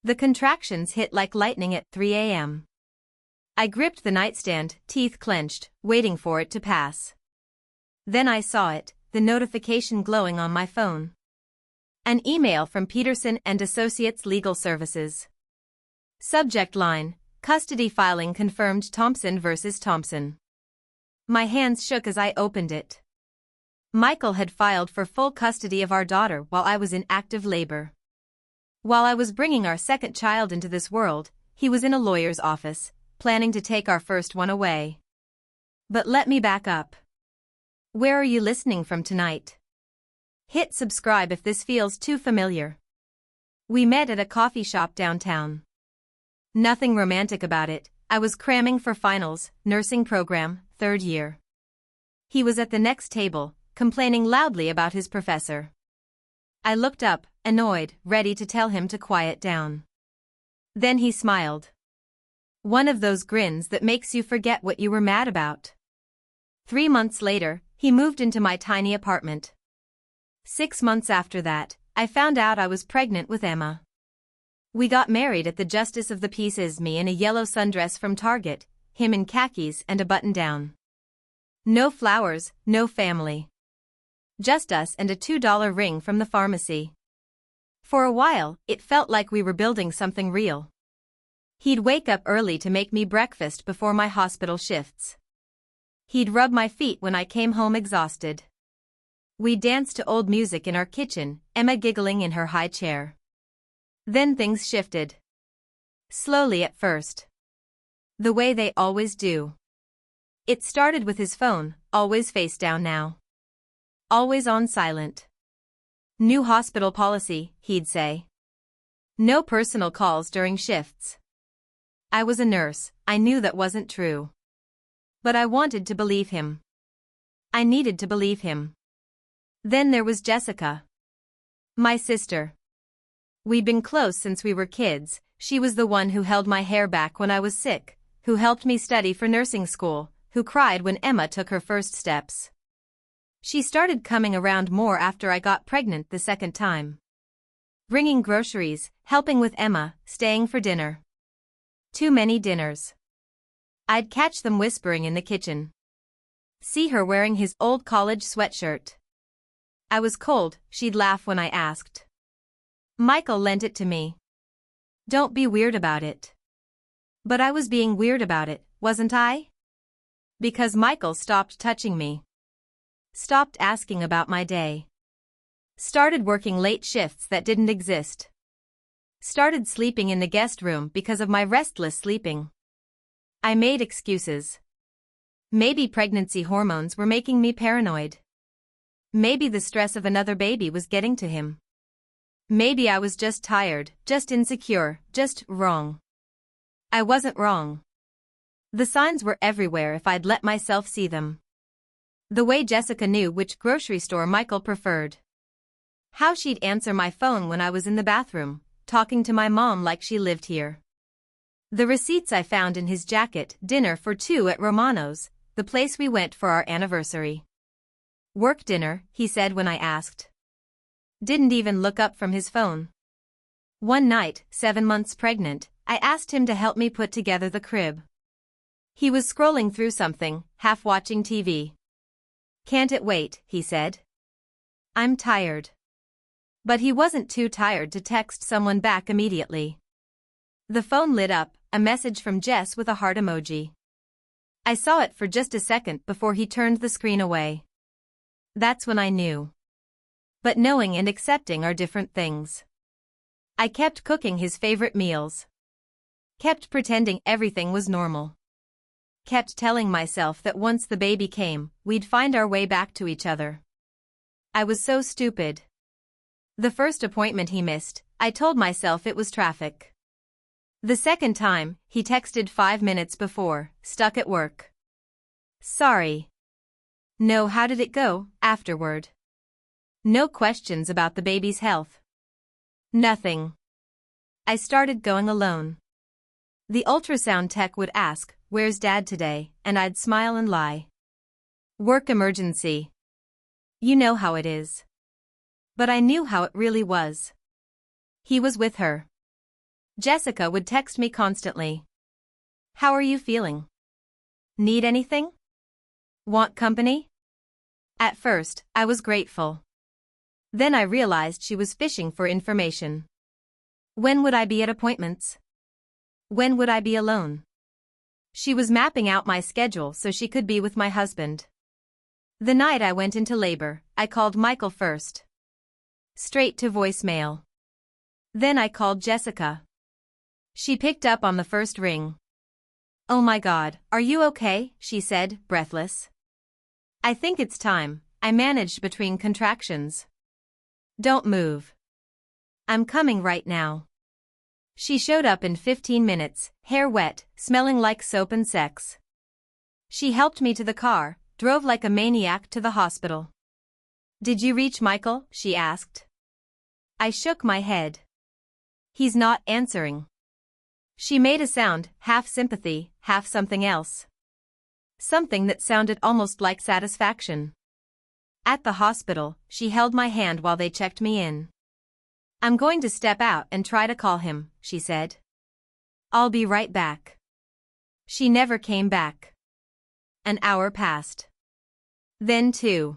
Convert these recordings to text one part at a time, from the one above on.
The contractions hit like lightning at 3 a.m. I gripped the nightstand, teeth clenched, waiting for it to pass. Then I saw it, the notification glowing on my phone. An email from Peterson and Associates Legal Services. Subject line, custody filing confirmed, Thompson versus Thompson. My hands shook as I opened it. Michael had filed for full custody of our daughter while I was in active labor. While I was bringing our second child into this world, he was in a lawyer's office, planning to take our first one away. But let me back up. Where are you listening from tonight? Hit subscribe if this feels too familiar. We met at a coffee shop downtown. Nothing romantic about it. I was cramming for finals, nursing program, 3rd year. He was at the next table, complaining loudly about his professor. I looked up, annoyed, ready to tell him to quiet down. Then he smiled. One of those grins that makes you forget what you were mad about. 3 months later, he moved into my tiny apartment. 6 months after that, I found out I was pregnant with Emma. We got married at the Justice of the Peace, me in a yellow sundress from Target, him in khakis and a button-down. No flowers, no family. Just us and a $2 ring from the pharmacy. For a while, it felt like we were building something real. He'd wake up early to make me breakfast before my hospital shifts. He'd rub my feet when I came home exhausted. We danced to old music in our kitchen, Emma giggling in her high chair. Then things shifted. Slowly at first. The way they always do. It started with his phone, always face down now. Always on silent. New hospital policy, he'd say. No personal calls during shifts. I was a nurse, I knew that wasn't true. But I wanted to believe him. I needed to believe him. Then there was Jessica. My sister. We'd been close since we were kids. She was the one who held my hair back when I was sick, who helped me study for nursing school, who cried when Emma took her first steps. She started coming around more after I got pregnant the second time. Bringing groceries, helping with Emma, staying for dinner. Too many dinners. I'd catch them whispering in the kitchen. See her wearing his old college sweatshirt. I was cold, she'd laugh when I asked. Michael lent it to me. Don't be weird about it. But I was being weird about it, wasn't I? Because Michael stopped touching me. Stopped asking about my day. Started working late shifts that didn't exist. Started sleeping in the guest room because of my restless sleeping. I made excuses. Maybe pregnancy hormones were making me paranoid. Maybe the stress of another baby was getting to him. Maybe I was just tired, just insecure, just wrong. I wasn't wrong. The signs were everywhere if I'd let myself see them. The way Jessica knew which grocery store Michael preferred. How she'd answer my phone when I was in the bathroom, talking to my mom like she lived here. The receipts I found in his jacket, dinner for 2 at Romano's, the place we went for our anniversary. Work dinner, he said when I asked. Didn't even look up from his phone. One night, 7 months pregnant, I asked him to help me put together the crib. He was scrolling through something, half watching TV. Can't it wait, he said. I'm tired. But he wasn't too tired to text someone back immediately. The phone lit up, a message from Jess with a heart emoji. I saw it for just a second before he turned the screen away. That's when I knew. But knowing and accepting are different things. I kept cooking his favorite meals. Kept pretending everything was normal. Kept telling myself that once the baby came, we'd find our way back to each other. I was so stupid. The first appointment he missed, I told myself it was traffic. The second time, he texted 5 minutes before, stuck at work. Sorry. No, how did it go, afterward? No questions about the baby's health. Nothing. I started going alone. The ultrasound tech would ask, "Where's Dad today?" and I'd smile and lie. Work emergency. You know how it is. But I knew how it really was. He was with her. Jessica would text me constantly. How are you feeling? Need anything? Want company? At first, I was grateful. Then I realized she was fishing for information. When would I be at appointments? When would I be alone? She was mapping out my schedule so she could be with my husband. The night I went into labor, I called Michael first. Straight to voicemail. Then I called Jessica. She picked up on the first ring. Oh my God, are you okay? She said, breathless. I think it's time, I managed between contractions. Don't move. I'm coming right now. She showed up in 15 minutes, hair wet, smelling like soap and sex. She helped me to the car, drove like a maniac to the hospital. Did you reach Michael? She asked. I shook my head. He's not answering. She made a sound, half sympathy, half something else. Something that sounded almost like satisfaction. At the hospital, she held my hand while they checked me in. I'm going to step out and try to call him, she said. I'll be right back. She never came back. An hour passed. Then 2.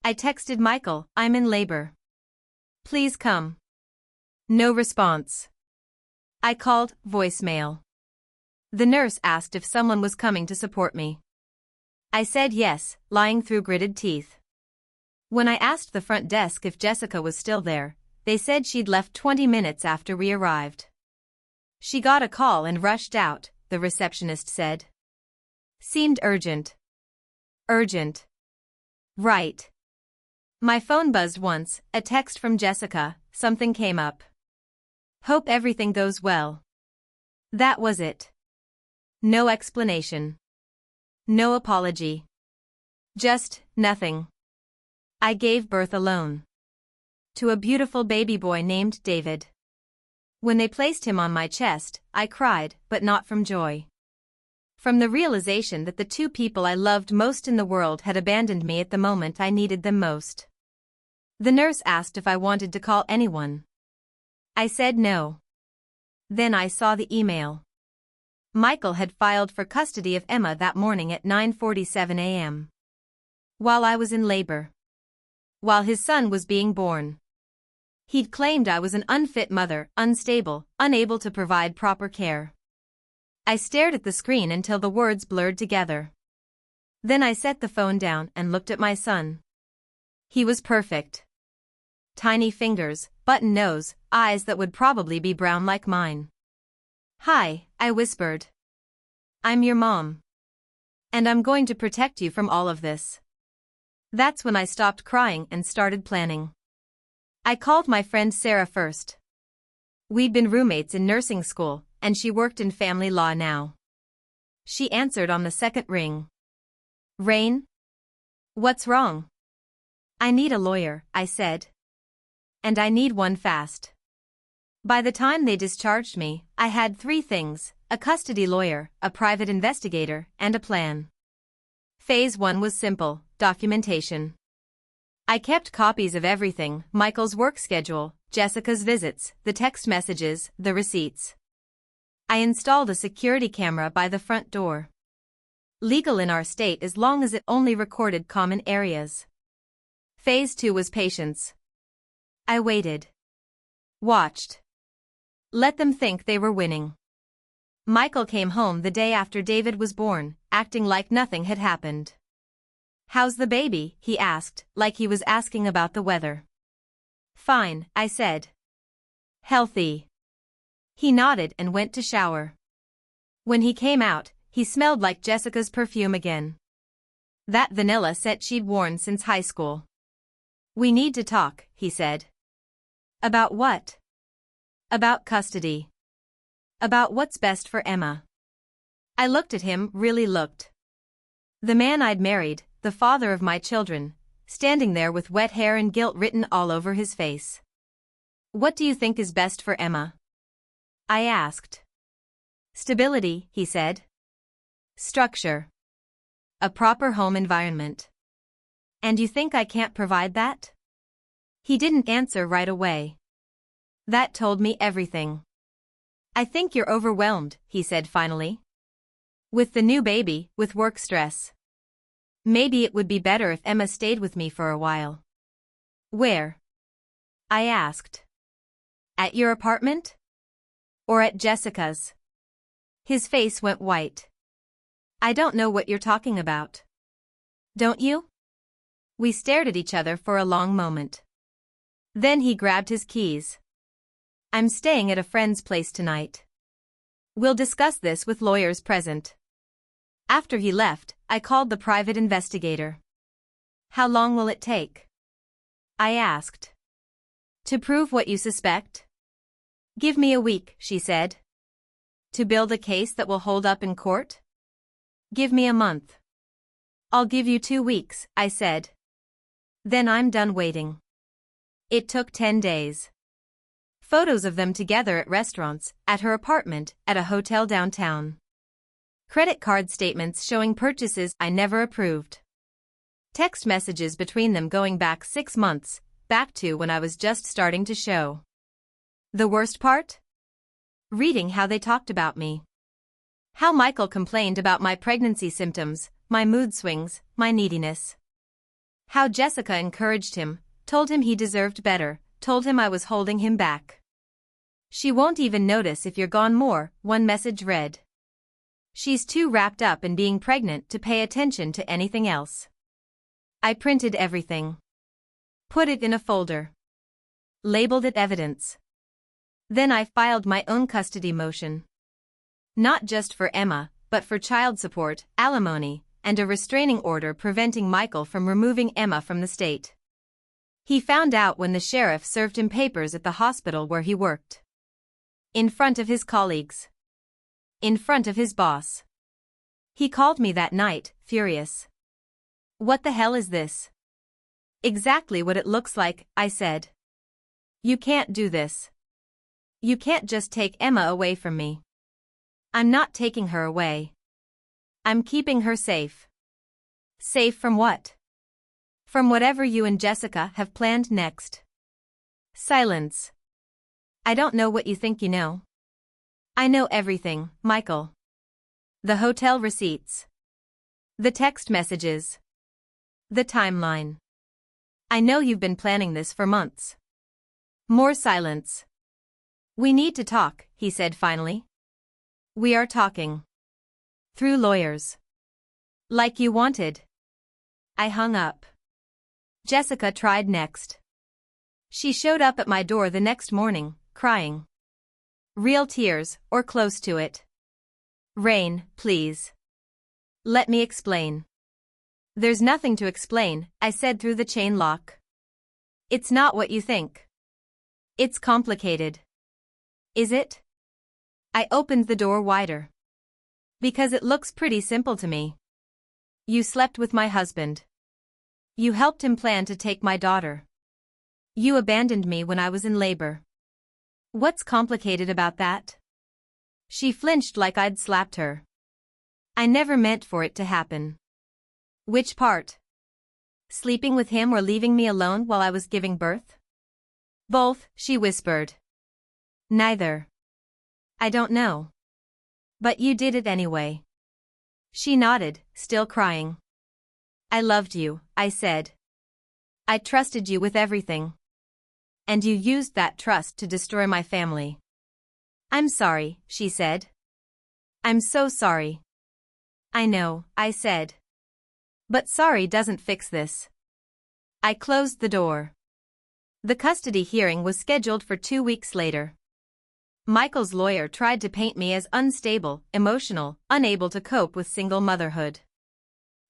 I texted Michael, I'm in labor. Please come. No response. I called, voicemail. The nurse asked if someone was coming to support me. I said yes, lying through gritted teeth. When I asked the front desk if Jessica was still there, they said she'd left 20 minutes after we arrived. She got a call and rushed out, the receptionist said. Seemed urgent. Urgent. Right. My phone buzzed once, a text from Jessica, something came up. Hope everything goes well. That was it. No explanation. No apology. Just, nothing. I gave birth alone. To a beautiful baby boy named David. When they placed him on my chest, I cried, but not from joy. From the realization that the 2 people I loved most in the world had abandoned me at the moment I needed them most. The nurse asked if I wanted to call anyone. I said no. Then I saw the email. Michael had filed for custody of Emma that morning at 9:47 a.m. While I was in labor. While his son was being born. He'd claimed I was an unfit mother, unstable, unable to provide proper care. I stared at the screen until the words blurred together. Then I set the phone down and looked at my son. He was perfect. Tiny fingers, button nose, eyes that would probably be brown like mine. Hi, I whispered. I'm your mom. And I'm going to protect you from all of this. That's when I stopped crying and started planning. I called my friend Sarah first. We'd been roommates in nursing school, and she worked in family law now. She answered on the second ring. Rain? What's wrong? I need a lawyer, I said. And I need one fast. By the time they discharged me, I had 3 things, a custody lawyer, a private investigator, and a plan. Phase 1 was simple, documentation. I kept copies of everything, Michael's work schedule, Jessica's visits, the text messages, the receipts. I installed a security camera by the front door. Legal in our state as long as it only recorded common areas. Phase 2 was patience. I waited. Watched. Let them think they were winning. Michael came home the day after David was born, acting like nothing had happened. How's the baby? He asked, like he was asking about the weather. Fine, I said. Healthy. He nodded and went to shower. When he came out, he smelled like Jessica's perfume again. That vanilla scent she'd worn since high school. We need to talk, he said. About what? About custody. About what's best for Emma. I looked at him, really looked. The man I'd married, the father of my children, standing there with wet hair and guilt written all over his face. What do you think is best for Emma? I asked. Stability, he said. Structure. A proper home environment. And you think I can't provide that? He didn't answer right away. That told me everything. I think you're overwhelmed, he said finally. With the new baby, with work stress. Maybe it would be better if Emma stayed with me for a while. Where? I asked. At your apartment? Or at Jessica's? His face went white. I don't know what you're talking about. Don't you? We stared at each other for a long moment. Then he grabbed his keys. I'm staying at a friend's place tonight. We'll discuss this with lawyers present. After he left, I called the private investigator. How long will it take? I asked. To prove what you suspect? Give me a week, she said. To build a case that will hold up in court? Give me a month. I'll give you 2 weeks, I said. Then I'm done waiting. It took 10 days. Photos of them together at restaurants, at her apartment, at a hotel downtown. Credit card statements showing purchases I never approved. Text messages between them going back 6 months, back to when I was just starting to show. The worst part? Reading how they talked about me. How Michael complained about my pregnancy symptoms, my mood swings, my neediness. How Jessica encouraged him, told him he deserved better, told him I was holding him back. She won't even notice if you're gone more, one message read. She's too wrapped up in being pregnant to pay attention to anything else. I printed everything. Put it in a folder. Labeled it evidence. Then I filed my own custody motion. Not just for Emma, but for child support, alimony, and a restraining order preventing Michael from removing Emma from the state. He found out when the sheriff served him papers at the hospital where he worked. In front of his colleagues. In front of his boss. He called me that night, furious. What the hell is this? Exactly what it looks like, I said. You can't do this. You can't just take Emma away from me. I'm not taking her away. I'm keeping her safe. Safe from what? From whatever you and Jessica have planned next. Silence. I don't know what you think you know. I know everything, Michael. The hotel receipts. The text messages. The timeline. I know you've been planning this for months. More silence. We need to talk, he said finally. We are talking. Through lawyers. Like you wanted. I hung up. Jessica tried next. She showed up at my door the next morning, crying. Real tears, or close to it. Rain, please. Let me explain. There's nothing to explain, I said through the chain lock. It's not what you think. It's complicated. Is it? I opened the door wider. Because it looks pretty simple to me. You slept with my husband. You helped him plan to take my daughter. You abandoned me when I was in labor. What's complicated about that? She flinched like I'd slapped her. I never meant for it to happen. Which part? Sleeping with him or leaving me alone while I was giving birth? Both, she whispered. Neither. I don't know. But you did it anyway. She nodded, still crying. I loved you, I said. I trusted you with everything. And you used that trust to destroy my family. I'm sorry, she said. I'm so sorry. I know, I said. But sorry doesn't fix this. I closed the door. The custody hearing was scheduled for 2 weeks later. Michael's lawyer tried to paint me as unstable, emotional, unable to cope with single motherhood.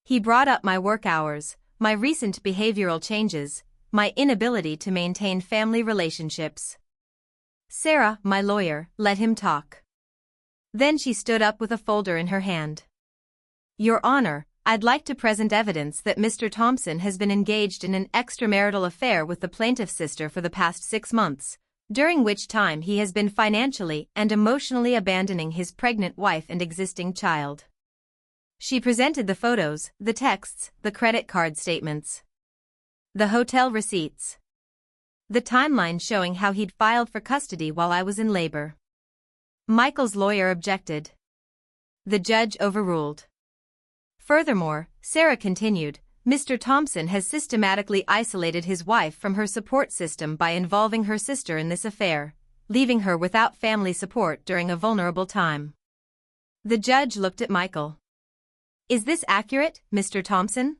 He brought up my work hours, my recent behavioral changes, my inability to maintain family relationships. Sarah, my lawyer, let him talk. Then she stood up with a folder in her hand. Your Honor, I'd like to present evidence that Mr. Thompson has been engaged in an extramarital affair with the plaintiff's sister for the past 6 months, during which time he has been financially and emotionally abandoning his pregnant wife and existing child. She presented the photos, the texts, the credit card statements, the hotel receipts, the timeline showing how he'd filed for custody while I was in labor. Michael's lawyer objected. The judge overruled. Furthermore, Sarah continued, Mr. Thompson has systematically isolated his wife from her support system by involving her sister in this affair, leaving her without family support during a vulnerable time. The judge looked at Michael. Is this accurate, Mr. Thompson?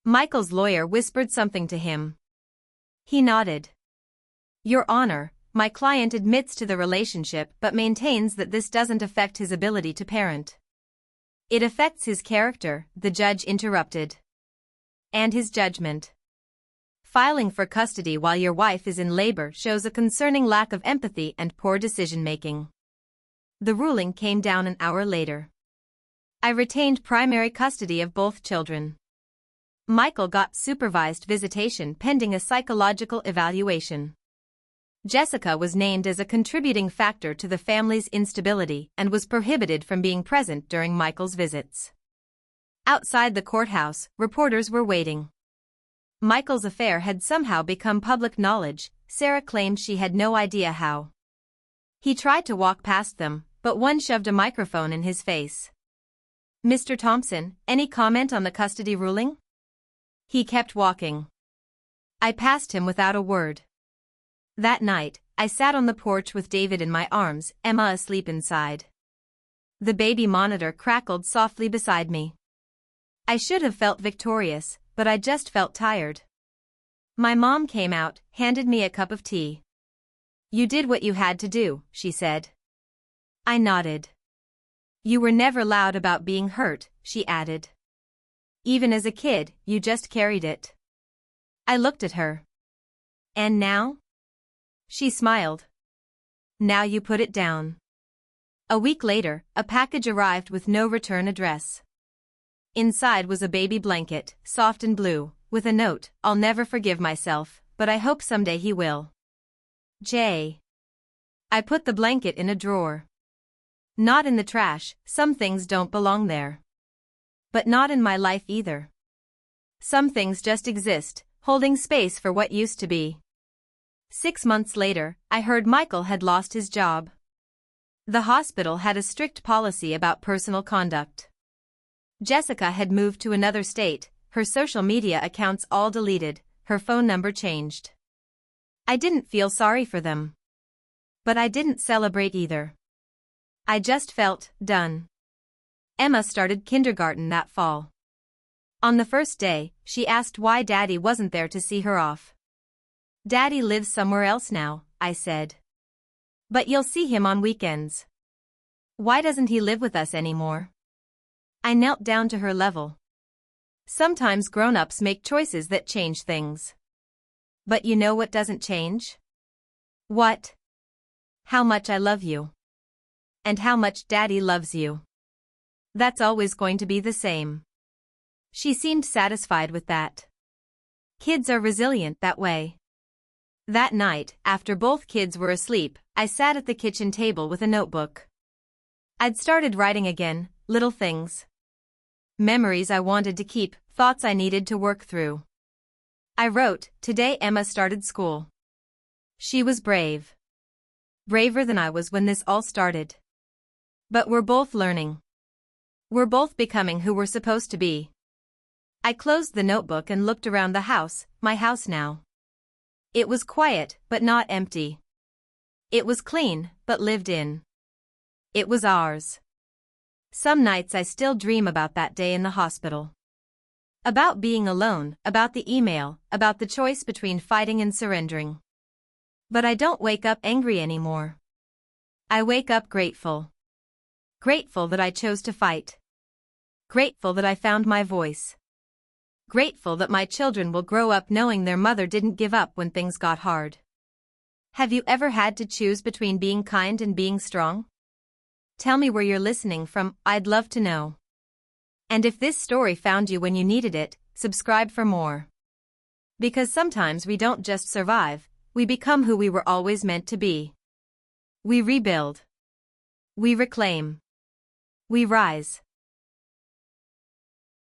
Michael's lawyer whispered something to him. He nodded. Your Honor, my client admits to the relationship but maintains that this doesn't affect his ability to parent. It affects his character, the judge interrupted. And his judgment. Filing for custody while your wife is in labor shows a concerning lack of empathy and poor decision-making. The ruling came down an hour later. I retained primary custody of both children. Michael got supervised visitation pending a psychological evaluation. Jessica was named as a contributing factor to the family's instability and was prohibited from being present during Michael's visits. Outside the courthouse, reporters were waiting. Michael's affair had somehow become public knowledge. Sarah claimed she had no idea how. He tried to walk past them, but one shoved a microphone in his face. Mr. Thompson, any comment on the custody ruling? He kept walking. I passed him without a word. That night, I sat on the porch with David in my arms, Emma asleep inside. The baby monitor crackled softly beside me. I should have felt victorious, but I just felt tired. My mom came out, handed me a cup of tea. You did what you had to do, she said. I nodded. You were never loud about being hurt, she added. Even as a kid, you just carried it. I looked at her. And now? She smiled. Now you put it down. A week later, a package arrived with no return address. Inside was a baby blanket, soft and blue, with a note, I'll never forgive myself, but I hope someday he will. J. I put the blanket in a drawer. Not in the trash, some things don't belong there. But not in my life either. Some things just exist, holding space for what used to be. 6 months later, I heard Michael had lost his job. The hospital had a strict policy about personal conduct. Jessica had moved to another state, her social media accounts all deleted, her phone number changed. I didn't feel sorry for them. But I didn't celebrate either. I just felt done. Emma started kindergarten that fall. On the first day, she asked why Daddy wasn't there to see her off. Daddy lives somewhere else now, I said. But you'll see him on weekends. Why doesn't he live with us anymore? I knelt down to her level. Sometimes grown-ups make choices that change things. But you know what doesn't change? What? How much I love you. And how much Daddy loves you. That's always going to be the same. She seemed satisfied with that. Kids are resilient that way. That night, after both kids were asleep, I sat at the kitchen table with a notebook. I'd started writing again, little things. Memories I wanted to keep, thoughts I needed to work through. I wrote, today Emma started school. She was brave. Braver than I was when this all started. But we're both learning. We're both becoming who we're supposed to be. I closed the notebook and looked around the house, my house now. It was quiet, but not empty. It was clean, but lived in. It was ours. Some nights I still dream about that day in the hospital. About being alone, about the email, about the choice between fighting and surrendering. But I don't wake up angry anymore. I wake up grateful. Grateful that I chose to fight. Grateful that I found my voice. Grateful that my children will grow up knowing their mother didn't give up when things got hard. Have you ever had to choose between being kind and being strong? Tell me where you're listening from, I'd love to know. And if this story found you when you needed it, subscribe for more. Because sometimes we don't just survive, we become who we were always meant to be. We rebuild. We reclaim. We rise.